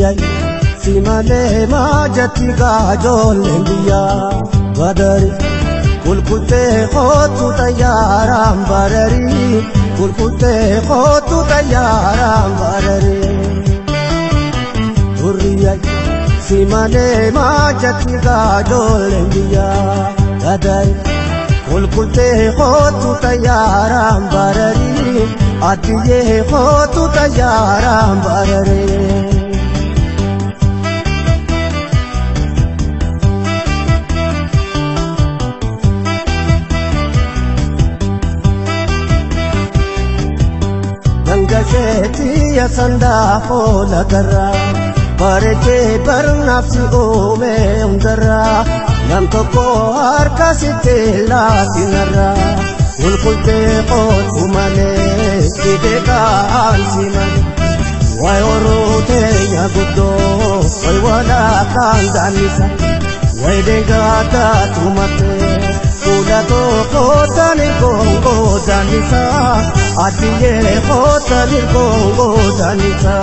Duriyai simale majati gajol India badari kulkulte khotu tayaram barari kulkulte khotu tayaram barari Duriyai simale majati gajol India badari kulkulte khotu tayaram barari adiye khotu tayaram barari Gangasheti ya sanda fola garra bareke bar nafsi ome undara nam toko harka sitela sinara ulkulte qot umane kideka ansiman way orote ya guddo way wala kan danisa way dengata tumate Kulato kotani kongo danisa Adiye kotani kongo danisa